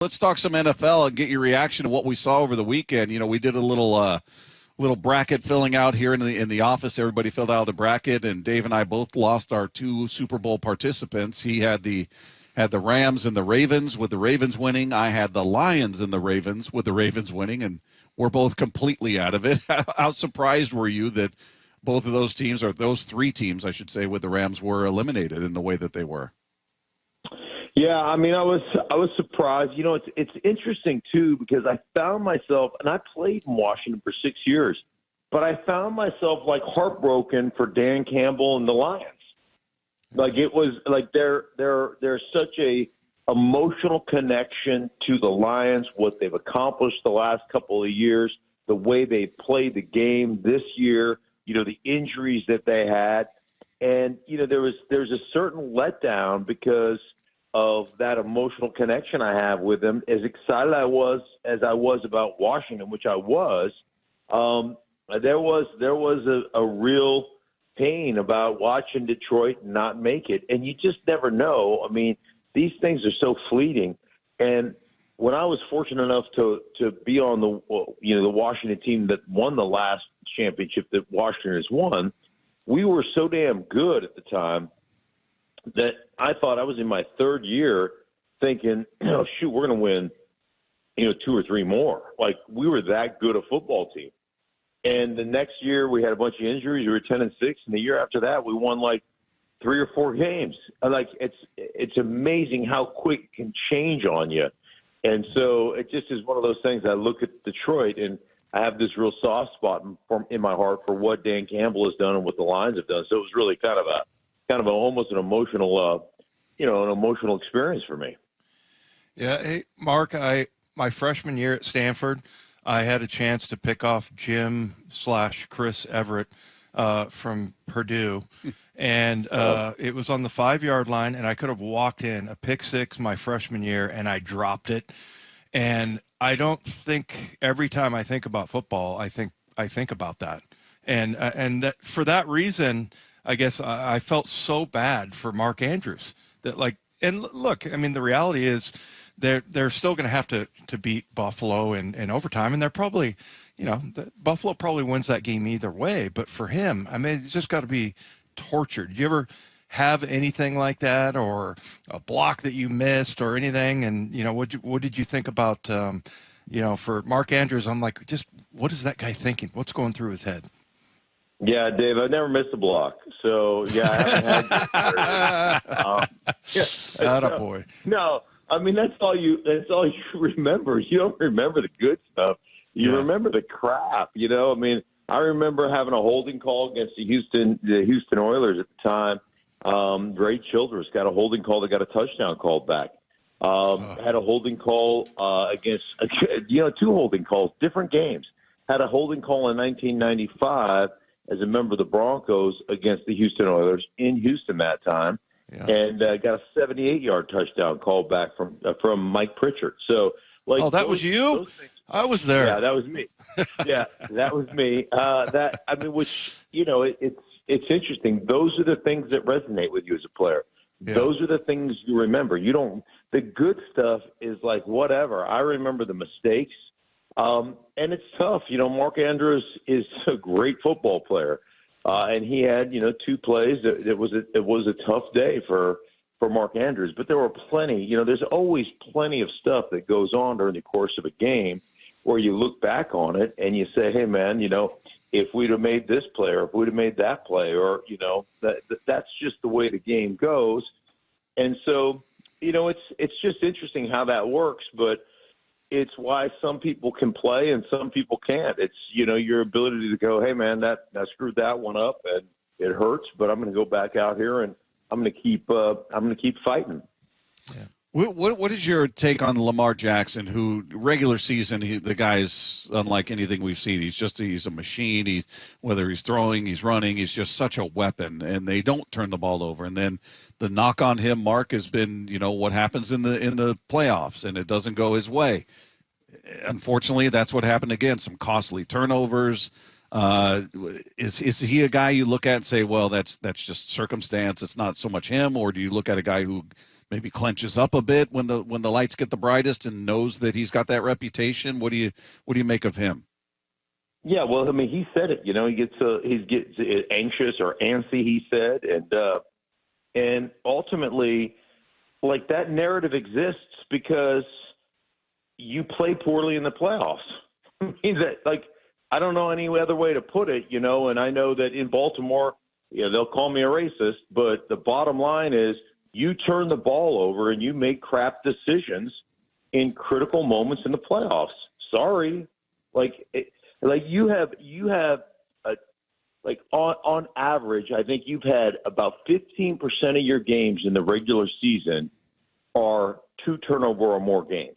Let's talk some NFL and get your reaction to what we saw over the weekend. We did a little bracket filling out here in the office. Everybody filled out a bracket, and Dave and I both lost our two Super Bowl participants. He had the Rams and the Ravens, with the Ravens winning. I had the Lions and the Ravens, with the Ravens winning, and we're both completely out of it. How surprised were you that both of those teams, or those three teams, I should say, with the Rams, were eliminated in the way that they were? Yeah, I mean, I was surprised. It's interesting too, because I found myself, and I played in Washington for 6 years, but I found myself like heartbroken for Dan Campbell and the Lions. Like, it was like there's such a emotional connection to the Lions, what they've accomplished the last couple of years, the way they played the game this year, the injuries that they had, and there's a certain letdown because of that emotional connection I have with them. As excited as I was about Washington, which I was, there was a real pain about watching Detroit not make it. And you just never know. I mean, these things are so fleeting. And when I was fortunate enough to be on the Washington team that won the last championship that Washington has won, we were so damn good at the time that I thought I was in my third year thinking, oh, shoot, we're going to win, 2 or 3 more. Like, we were that good a football team. And the next year we had a bunch of injuries. We were 10-6. And the year after that, we won like 3 or 4 games. Like, it's amazing how quick it can change on you. And so it just is one of those things. I look at Detroit and I have this real soft spot in my heart for what Dan Campbell has done and what the Lions have done. So it was really kind of almost an emotional, an emotional experience for me. Yeah. Hey, Mark, my freshman year at Stanford, I had a chance to pick off Jim/Chris Everett from Purdue. And it was on the 5-yard line, and I could have walked in a pick six my freshman year, and I dropped it. And I don't think every time I think about football, I think about that. And that, for that reason, I guess I felt so bad for Mark Andrews that, like, and look, I mean, the reality is they're still going to have to beat Buffalo in overtime, and they're probably, Buffalo probably wins that game either way. But for him, I mean, it's just got to be tortured. Did you ever have anything like that, or a block that you missed, or anything? And what did you think about for Mark Andrews? I'm like, just what is that guy thinking? What's going through his head? Yeah, Dave, I've never missed a block. So, yeah, I haven't had boy. No, I mean, that's all you remember. You don't remember the good stuff. You remember the crap, I mean, I remember having a holding call against the Houston Oilers at the time. Ray Childress got a holding call that got a touchdown called back. Had a holding call against, 2 holding calls, different games. Had a holding call in 1995 as a member of the Broncos against the Houston Oilers in Houston that time, and got a 78-yard touchdown called back from Mike Pritchard. So, like, that was you? I was there. Yeah, that was me. Yeah, that was me. It's interesting. Those are the things that resonate with you as a player. Yeah. Those are the things you remember. The good stuff is like whatever. I remember the mistakes. And it's tough. Mark Andrews is a great football player. And he had, 2 plays. It was a tough day for Mark Andrews, but there were plenty, there's always plenty of stuff that goes on during the course of a game where you look back on it and you say, hey man, if we'd have made this play, or if we'd have made that play, or, that's just the way the game goes. And so, it's just interesting how that works, but it's why some people can play and some people can't. It's, your ability to go, hey man, that screwed that one up and it hurts, but I'm going to go back out here and I'm going to keep fighting. Yeah. What is your take on Lamar Jackson, who regular season, the guy is unlike anything we've seen. He's a machine. Whether he's throwing, he's running, he's just such a weapon, and they don't turn the ball over. And then the knock on him, Mark, has been, what happens in the playoffs, and it doesn't go his way. Unfortunately, that's what happened again. Some costly turnovers. Is he a guy you look at and say, well, that's just circumstance, it's not so much him, or do you look at a guy who maybe clenches up a bit when the lights get the brightest and knows that he's got that reputation? What do you make of him? Yeah, well, I mean, he said it. He gets anxious or antsy. He said, and ultimately, like, that narrative exists because you play poorly in the playoffs. I mean, that, like, I don't know any other way to put it. And I know that in Baltimore, they'll call me a racist, but the bottom line is you turn the ball over and you make crap decisions in critical moments in the playoffs. Sorry, you have on average, I think you've had about 15% of your games in the regular season are 2 turnover or more games.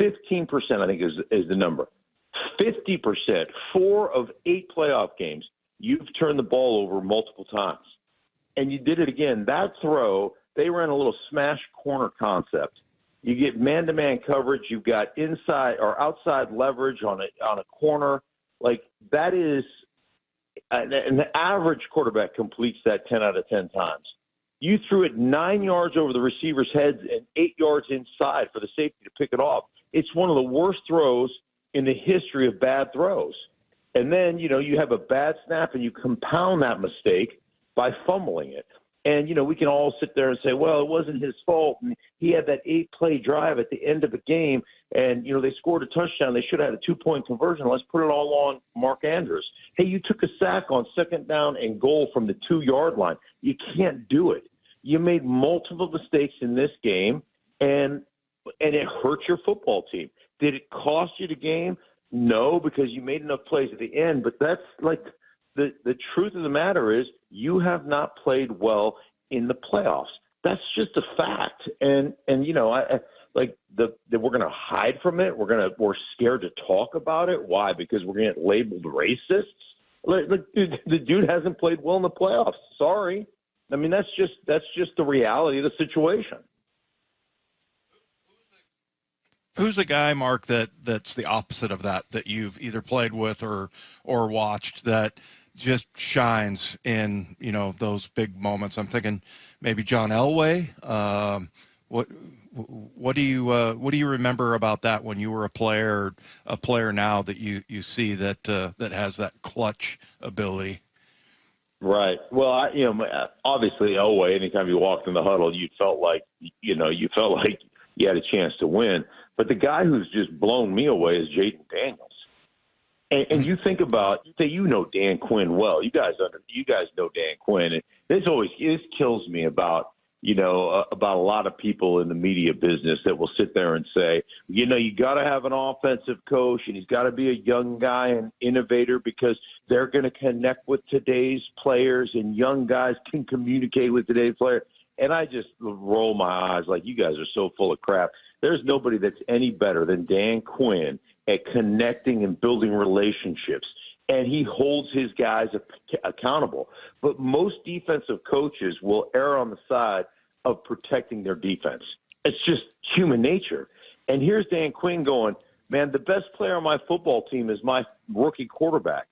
15%, I think, is the number. 50%, 4 of 8 playoff games, you've turned the ball over multiple times. And you did it again. That throw, they ran a little smash corner concept. You get man-to-man coverage. You've got inside or outside leverage on a corner. Like, that is an average quarterback completes that 10 out of 10 times. You threw it 9 yards over the receiver's heads and 8 yards inside for the safety to pick it off. It's one of the worst throws in the history of bad throws. And then, you have a bad snap and you compound that mistake by fumbling it. And, we can all sit there and say, well, it wasn't his fault. And he had that 8-play drive at the end of the game. And, they scored a touchdown. They should have had a 2-point conversion. Let's put it all on Mark Andrews. Hey, you took a sack on 2nd down and goal from the 2-yard line. You can't do it. You made multiple mistakes in this game, and it hurt your football team. Did it cost you the game? No, because you made enough plays at the end. But that's like the truth of the matter is you have not played well in the playoffs. That's just a fact. And I we're going to hide from it. We're scared to talk about it. Why? Because we're going to get labeled racists. The dude hasn't played well in the playoffs. Sorry. I mean, that's just the reality of the situation. Who's a guy, Mark, that's the opposite of that you've either played with or watched that just shines in, those big moments? I'm thinking maybe John Elway. What do you remember about that when you were a player now that you see that has that clutch ability? Right. Well, obviously Elway, anytime you walked in the huddle, you felt like you had a chance to win. But the guy who's just blown me away is Jayden Daniels. And you think about, say, Dan Quinn well. You guys know Dan Quinn. And this kills me about a lot of people in the media business that will sit there and say, you got to have an offensive coach and he's got to be a young guy and innovator because they're going to connect with today's players and young guys can communicate with today's players. And I just roll my eyes like, you guys are so full of crap. There's nobody that's any better than Dan Quinn at connecting and building relationships. And he holds his guys accountable. But most defensive coaches will err on the side of protecting their defense. It's just human nature. And here's Dan Quinn going, man, the best player on my football team is my rookie quarterback.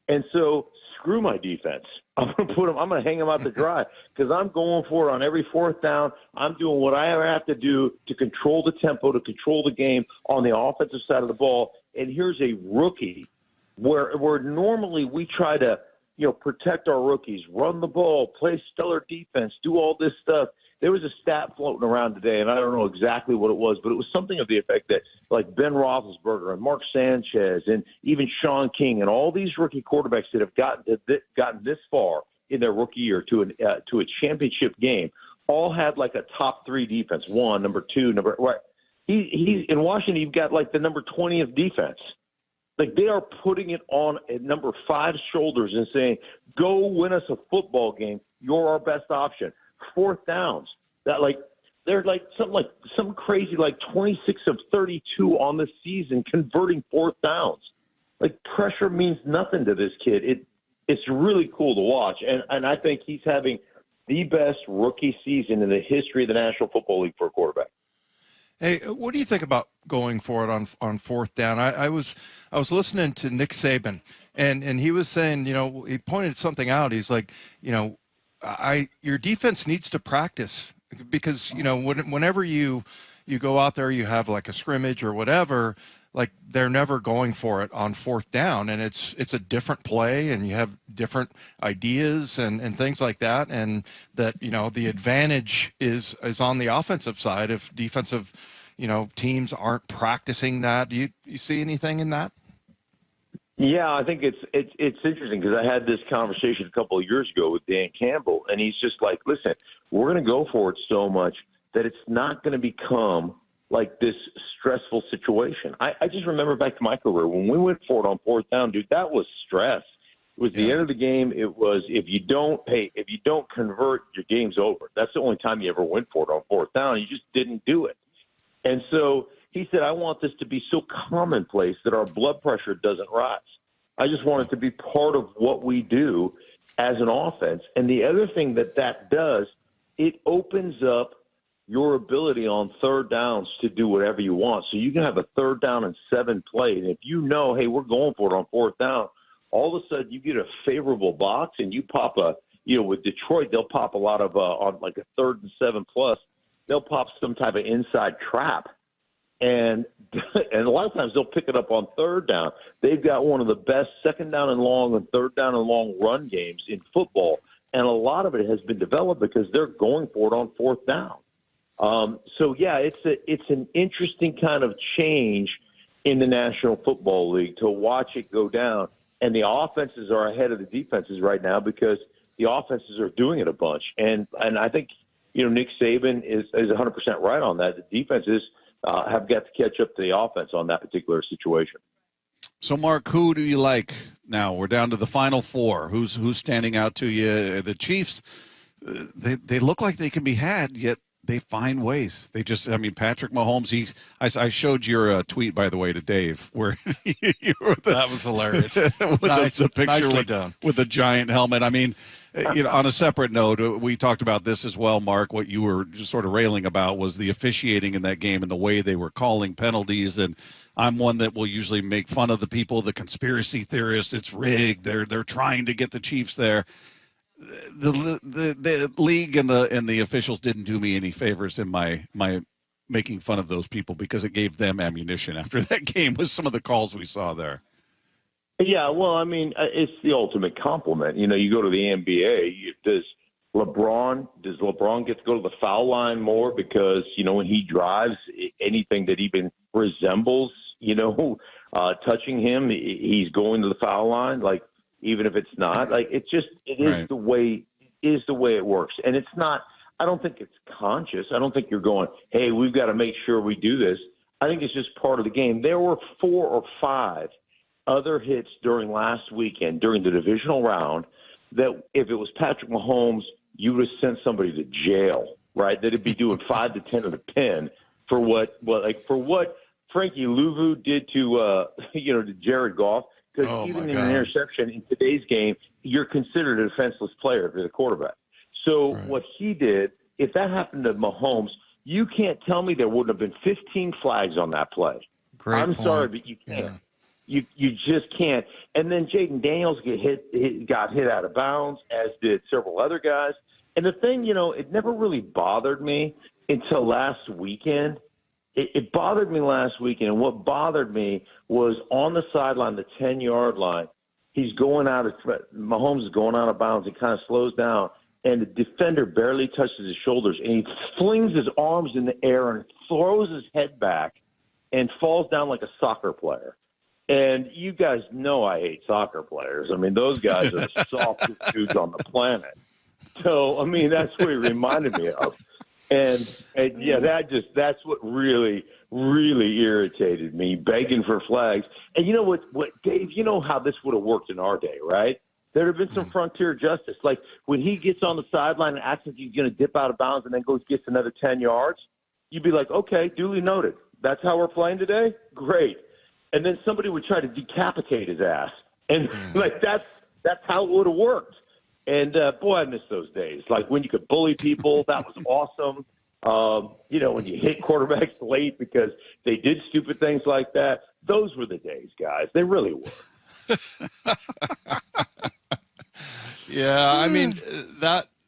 And so screw my defense. I'm going to hang him out to dry because I'm going for it on every 4th down. I'm doing what I have to do to control the tempo, to control the game on the offensive side of the ball. And here's a rookie where normally we try to, protect our rookies, run the ball, play stellar defense, do all this stuff. There was a stat floating around today, and I don't know exactly what it was, but it was something of the effect that, like, Ben Roethlisberger and Mark Sanchez and even Sean King and all these rookie quarterbacks that have gotten this far in their rookie year to a championship game all had like a top 3 defense. Number 2, He's in Washington. You've got like the number 20th defense. Like, they are putting it on at number 5's shoulders and saying, "Go win us a football game. You're our best option." 4th downs. They're some crazy 26 of 32 on the season converting 4th downs. Like, pressure means nothing to this kid. It's really cool to watch, and I think he's having the best rookie season in the history of the National Football League for a quarterback. Hey, what do you think about going for it on 4th down? I was listening to Nick Saban, and he was saying, he pointed something out. He's like, your defense needs to practice because, whenever you go out there, you have like a scrimmage or whatever, like they're never going for it on fourth down, and it's a different play, and you have different ideas and things like that, and that the advantage is on the offensive side if defensive teams aren't practicing that. Do you see anything in that? Yeah, I think it's interesting because I had this conversation a couple of years ago with Dan Campbell, and he's just like, listen, we're going to go for it so much that it's not going to become like this stressful situation. I just remember back to my career when we went for it on fourth down, dude, that was stress. It was the end of the game. It was if you don't convert, your game's over. That's the only time you ever went for it on fourth down. You just didn't do it. And so he said, I want this to be so commonplace that our blood pressure doesn't rise. I just want it to be part of what we do as an offense. And the other thing that does, it opens up your ability on third downs to do whatever you want. So you can have a 3rd down and 7 play. And if hey, we're going for it on fourth down, all of a sudden you get a favorable box and you pop with Detroit, they'll pop a lot of, on like a 3rd and 7 plus, they'll pop some type of inside trap. And a lot of times they'll pick it up on 3rd down. They've got one of the best 2nd down and long and 3rd down and long run games in football. And a lot of it has been developed because they're going for it on fourth down. It's an interesting kind of change in the National Football League to watch it go down. And the offenses are ahead of the defenses right now because the offenses are doing it a bunch. And I think, Nick Saban is 100% right on that. The defenses have got to catch up to the offense on that particular situation. So, Mark, who do you like now? We're down to the final 4. Who's standing out to you? The Chiefs, they look like they can be had, yet they find ways. Patrick Mahomes, I showed your tweet, by the way, to Dave, where you were that was hilarious. with the picture with the giant helmet. On a separate note, we talked about this as well, Mark. What you were just sort of railing about was the officiating in that game and the way they were calling penalties. And I'm one that will usually make fun of the people, the conspiracy theorists. It's rigged. They're trying to get the Chiefs there. The league and the officials didn't do me any favors in my making fun of those people because it gave them ammunition after that game with some of the calls we saw there. Yeah, well, it's the ultimate compliment. You go to the NBA. Does LeBron get to go to the foul line more because when he drives, anything that even resembles touching him, he's going to the foul line. Like, even if it's not, like, it is right. the way it works. And it's not, I don't think it's conscious. I don't think you're going, hey, we've got to make sure we do this. I think it's just part of the game. There were 4 or 5 other hits during last weekend, during the divisional round, that if it was Patrick Mahomes, you would have sent somebody to jail, right? That'd be doing 5 to 10 of the pen for what Frankie Louvu did to Jared Goff. Because even in an interception in today's game, you're considered a defenseless player if you're the quarterback. So what he did, if that happened to Mahomes, you can't tell me there wouldn't have been 15 flags on that play. I'm sorry, but you can't. Yeah. You just can't. And then Jayden Daniels got hit out of bounds, as did several other guys. And the thing, it never really bothered me until last weekend. It bothered me last weekend, and what bothered me was on the sideline, the 10-yard line, Mahomes is going out of bounds. He kind of slows down, and the defender barely touches his shoulders, and he flings his arms in the air and throws his head back and falls down like a soccer player. And you guys know I hate soccer players. Those guys are the softest dudes on the planet. So, that's what he reminded me of. And that's what really, really irritated me, begging for flags. And you know what, Dave, you know how this would have worked in our day, right? There would have been some frontier justice. Like when he gets on the sideline and acts like he's going to dip out of bounds and then gets another 10 yards, you'd be like, okay, duly noted. That's how we're playing today? Great. And then somebody would try to decapitate his ass. And that's how it would have worked. And, boy, I miss those days. Like when you could bully people, that was awesome. When you hit quarterbacks late because they did stupid things like that, those were the days, guys. They really were. Yeah,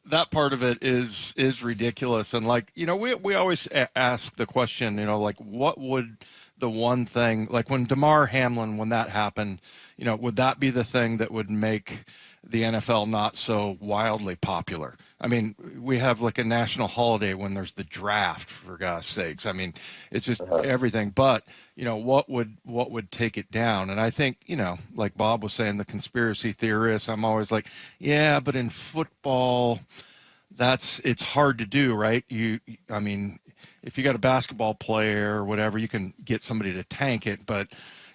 that part of it is ridiculous. And like, we always ask the question, like, what would the one thing, like when Damar Hamlin, when that happened, would that be the thing that would make the NFL not so wildly popular? I mean, we have like a national holiday when there's the draft, for God's sakes. I mean, it's just everything. But, what would take it down? And I think, like Bob was saying, the conspiracy theorists, I'm always like, yeah, but in football, it's hard to do, right? I mean, if you got a basketball player or whatever, you can get somebody to tank it, but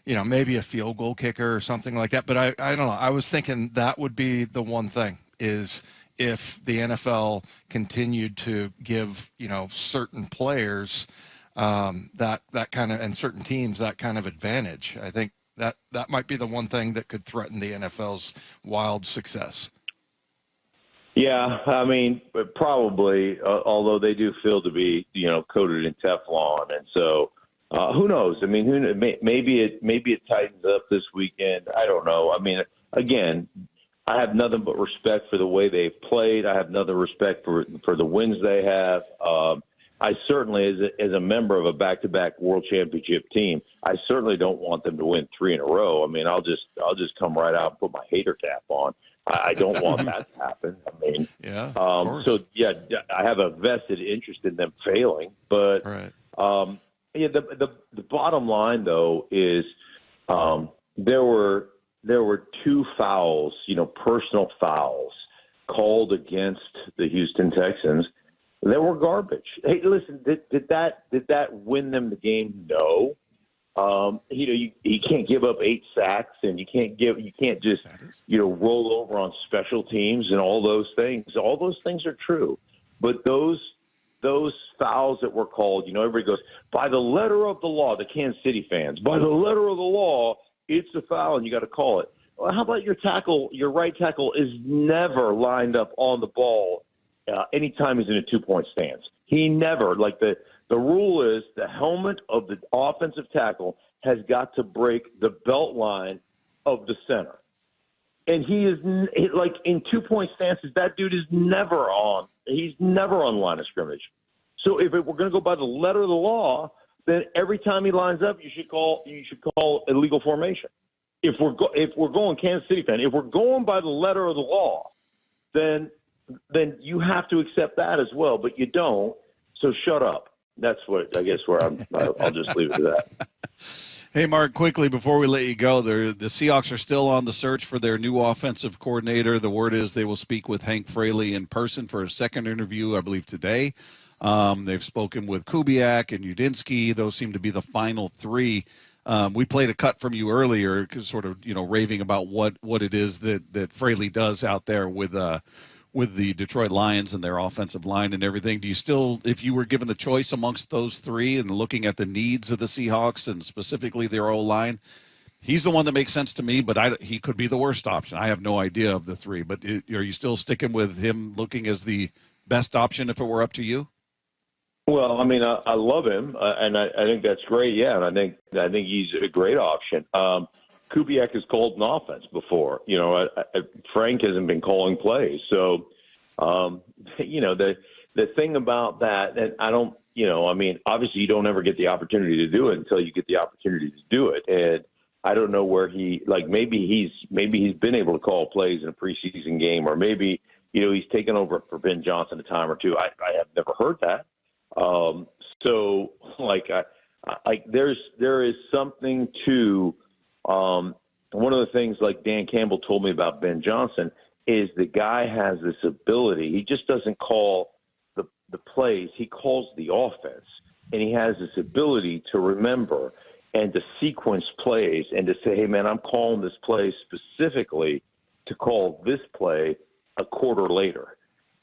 maybe a field goal kicker or something like that. But I don't know. I was thinking that would be the one thing, is if the NFL continued to give, certain players that kind of, and certain teams that kind of advantage. I think that might be the one thing that could threaten the NFL's wild success. Yeah, I mean, probably, although they do feel to be, coated in Teflon. And so who knows? I mean, maybe it tightens up this weekend. I don't know. I mean, again, I have nothing but respect for the way they've played. I have nothing respect for the wins they have. I certainly, as a member of a back-to-back world championship team, I certainly don't want them to win 3 in a row. I mean, I'll just come right out and put my hater cap on. I don't want that to happen. I mean, yeah. So yeah, I have a vested interest in them failing, but right. Yeah, the bottom line though is there were 2 fouls, personal fouls called against the Houston Texans that were garbage. Hey, listen, did that win them the game? No. You can't give up 8 sacks, and you can't just roll over on special teams and all those things. All those things are true, but those fouls that were called, everybody goes by the letter of the law. The Kansas City fans, by the letter of the law, it's a foul, and you got to call it. Well, how about your tackle? Your right tackle is never lined up on the ball anytime he's in a 2-point stance. He never, like the rule is the helmet of the offensive tackle has got to break the belt line of the center. And he is like in 2-point stances, that dude is never on. He's never on the line of scrimmage. So if we're going to go by the letter of the law, then every time he lines up, you should call illegal formation. If we're going Kansas City fan, if we're going by the letter of the law, then you have to accept that as well. But you don't. So shut up. That's what I guess I'll just leave it to that. Hey, Mark, quickly before we let you go, the Seahawks are still on the search for their new offensive coordinator. The word is they will speak with Hank Fraley in person for a second interview, I believe, today. They've spoken with Kubiak and Udinski. Those seem to be the final 3. We played a cut from you earlier, sort of, raving about what it is that Fraley does out there with the Detroit Lions and their offensive line and everything. Do you still, if you were given the choice amongst those 3 and looking at the needs of the Seahawks and specifically their O-line, he's the one that makes sense to me, but he could be the worst option. I have no idea of the 3, but are you still sticking with him looking as the best option if it were up to you? Well, I mean, I love him, and I think that's great. Yeah, and I think he's a great option. Kubiak has called an offense before. Frank hasn't been calling plays. So, the thing about that, and I don't, I mean, obviously you don't ever get the opportunity to do it until you get the opportunity to do it. And I don't know where maybe he's been able to call plays in a preseason game, or maybe, he's taken over for Ben Johnson a time or two. I have never heard that. There is something to, one of the things like Dan Campbell told me about Ben Johnson is the guy has this ability. He just doesn't call the plays. He calls the offense, and he has this ability to remember and to sequence plays and to say, hey man, I'm calling this play specifically to call this play a quarter later.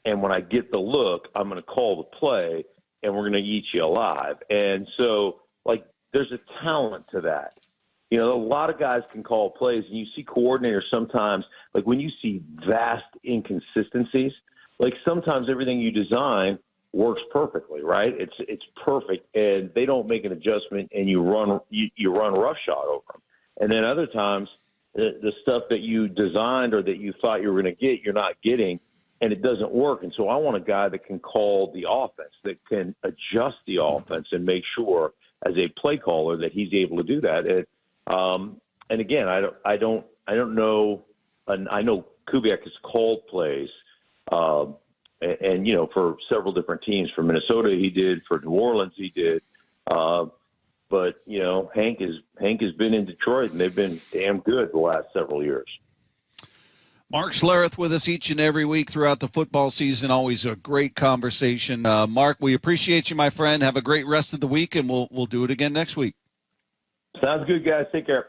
And when I get the look, I'm going to call the play and we're going to eat you alive. And so there's a talent to that. A lot of guys can call plays, and you see coordinators sometimes, when you see vast inconsistencies, sometimes everything you design works perfectly, right? It's perfect, and they don't make an adjustment, and you run roughshod over them. And then other times, the stuff that you designed or that you thought you were going to get, you're not getting, and it doesn't work. And so I want a guy that can call the offense, that can adjust the offense and make sure as a play caller that he's able to do that. And again, I don't know. And I know Kubiak has called plays, and you know, for several different teams. For Minnesota, he did. For New Orleans, he did. But you know, Hank has been in Detroit, and they've been damn good the last several years. Mark Schlereth with us each and every week throughout the football season. Always a great conversation. Mark, we appreciate you, my friend. Have a great rest of the week, and we'll do it again next week. Sounds good, guys. Take care.